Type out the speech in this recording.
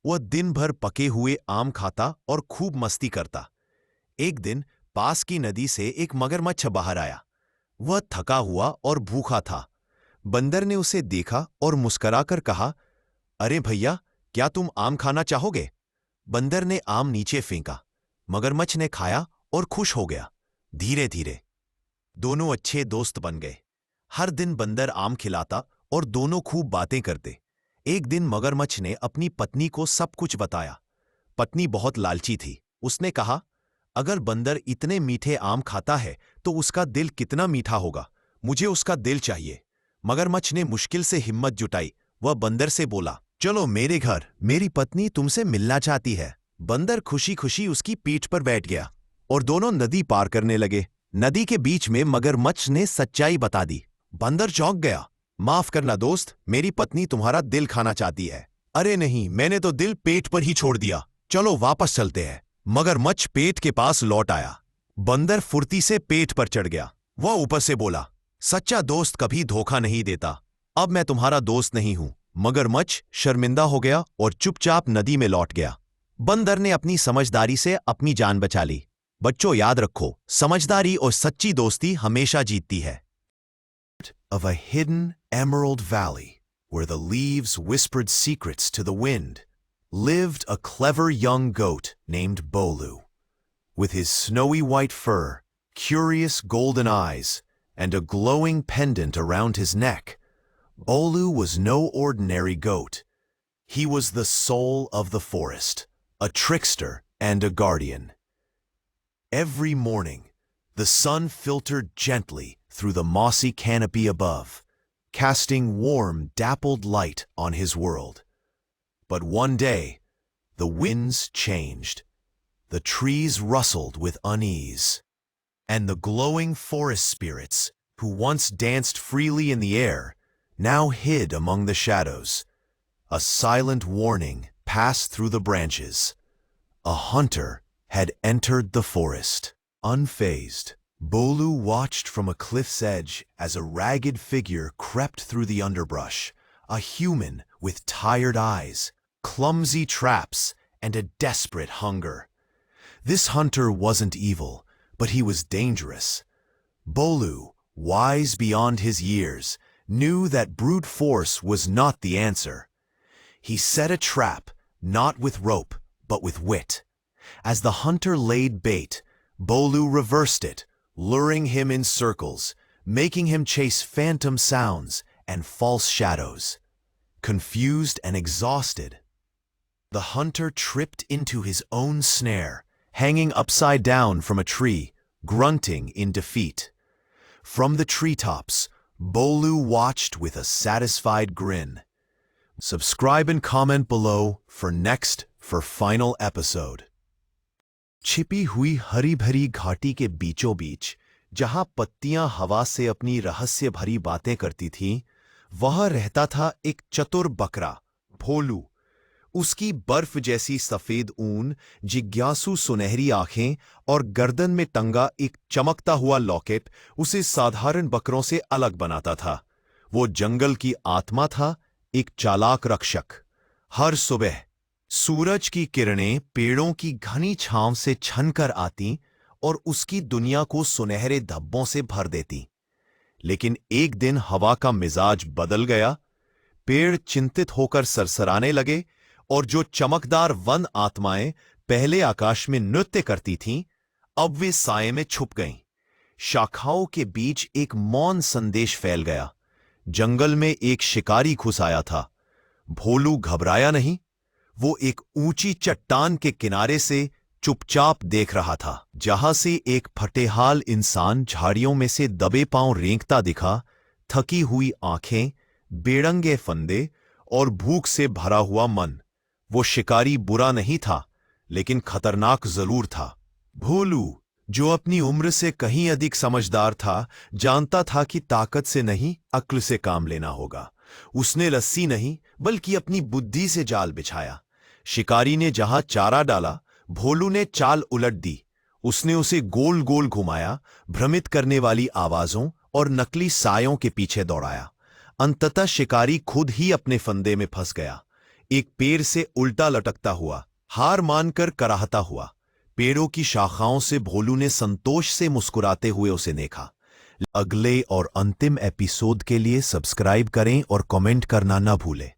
वह दिन भर पके हुए आम खाता और खूब मस्ती करता। एक दिन पास की नदी से एक मगरमच्छ बाहर आया। वह थका हुआ और भूखा था। बंदर ने उसे देखा और मुस्कुराकर कहा, अरे भैया, क्या तुम आम खाना चाहोगे? बंदर ने आम नीचे फेंका। मगरमच्छ ने खाया और खुश हो गया। धीरे धीरे दोनों अच्छे दोस्त बन गए। हर दिन बंदर आम खिलाता और दोनों खूब बातें करते। एक दिन मगरमच्छ ने अपनी पत्नी को सब कुछ बताया। पत्नी बहुत लालची थी। उसने कहा, अगर बंदर इतने मीठे आम खाता है तो उसका दिल कितना मीठा होगा। मुझे उसका दिल चाहिए। मगरमच्छ ने मुश्किल से हिम्मत जुटाई। वह बंदर से बोला, चलो मेरे घर, मेरी पत्नी तुमसे मिलना चाहती है। बंदर खुशी खुशी उसकी पीठ पर बैठ गया और दोनों नदी पार करने लगे। नदी के बीच में मगरमच्छ ने सच्चाई बता दी। बंदर चौंक गया। माफ करना दोस्त, मेरी पत्नी तुम्हारा दिल खाना चाहती है। अरे नहीं, मैंने तो दिल पेट पर ही छोड़ दिया। चलो वापस चलते हैं। मगरमच्छ पेट के पास लौट आया। बंदर फुर्ती से पेट पर चढ़ गया। वह ऊपर से बोला, सच्चा दोस्त कभी धोखा नहीं देता। अब मैं तुम्हारा दोस्त नहीं हूं। मगरमच्छ शर्मिंदा हो गया और चुपचाप नदी में लौट गया। बंदर ने अपनी समझदारी से अपनी जान बचा ली। बच्चों याद रखो, समझदारी और सच्ची दोस्ती हमेशा जीतती है। Of a hidden emerald valley, where the leaves whispered secrets to the wind, lived a clever young goat named Bolu. With his snowy white fur, curious golden eyes, and a glowing pendant around his neck, Bolu was no ordinary goat. He was the soul of the forest, a trickster and a guardian. Every morning, the sun filtered gently through the mossy canopy above, casting warm, dappled light on his world. But one day, the winds changed. The trees rustled with unease, and the glowing forest spirits, who once danced freely in the air, now hid among the shadows. A silent warning passed through the branches. A hunter had entered the forest. Unfazed, Bolu watched from a cliff's edge as a ragged figure crept through the underbrush, a human with tired eyes, clumsy traps, and a desperate hunger. This hunter wasn't evil, but he was dangerous. Bolu, wise beyond his years, knew that brute force was not the answer. He set a trap, not with rope, but with wit. As the hunter laid bait, Bolu reversed it, luring him in circles, making him chase phantom sounds and false shadows. Confused and exhausted, the hunter tripped into his own snare, hanging upside down from a tree, grunting in defeat. From the treetops, Bolu watched with a satisfied grin. Subscribe and comment below for final episode. छिपी हुई हरी भरी घाटी के बीचों बीच, जहां पत्तियां हवा से अपनी रहस्य भरी बातें करती थीं, वहां रहता था एक चतुर बकरा, भोलू। उसकी बर्फ जैसी सफेद ऊन, जिज्ञासु सुनहरी आंखें और गर्दन में टंगा एक चमकता हुआ लॉकेट उसे साधारण बकरों से अलग बनाता था। वो जंगल की आत्मा था, एक चालाक रक्षक। हर सुबह सूरज की किरणें पेड़ों की घनी छांव से छनकर आती और उसकी दुनिया को सुनहरे धब्बों से भर देती। लेकिन एक दिन हवा का मिजाज बदल गया। पेड़ चिंतित होकर सरसराने लगे और जो चमकदार वन आत्माएं पहले आकाश में नृत्य करती थीं, अब वे साये में छुप गईं। शाखाओं के बीच एक मौन संदेश फैल गया। जंगल में एक शिकारी घुस आया था। भोलू घबराया नहीं। वो एक ऊंची चट्टान के किनारे से चुपचाप देख रहा था, जहां से एक फटेहाल इंसान झाड़ियों में से दबे पांव रेंगता दिखा। थकी हुई आंखें, बेरंगे फंदे और भूख से भरा हुआ मन। वो शिकारी बुरा नहीं था, लेकिन खतरनाक जरूर था। भोलू, जो अपनी उम्र से कहीं अधिक समझदार था, जानता था कि ताकत से नहीं, अक्ल से काम लेना होगा। उसने रस्सी नहीं, बल्कि अपनी बुद्धि से जाल बिछाया। शिकारी ने जहां चारा डाला, भोलू ने चाल उलट दी। उसने उसे गोल गोल घुमाया, भ्रमित करने वाली आवाजों और नकली सायों के पीछे दौड़ाया। अंततः शिकारी खुद ही अपने फंदे में फंस गया। एक पेड़ से उल्टा लटकता हुआ, हार मानकर कराहता हुआ। पेड़ों की शाखाओं से भोलू ने संतोष से मुस्कुराते हुए उसे देखा। अगले और अंतिम एपिसोड के लिए सब्सक्राइब करें और कमेंट करना न भूलें।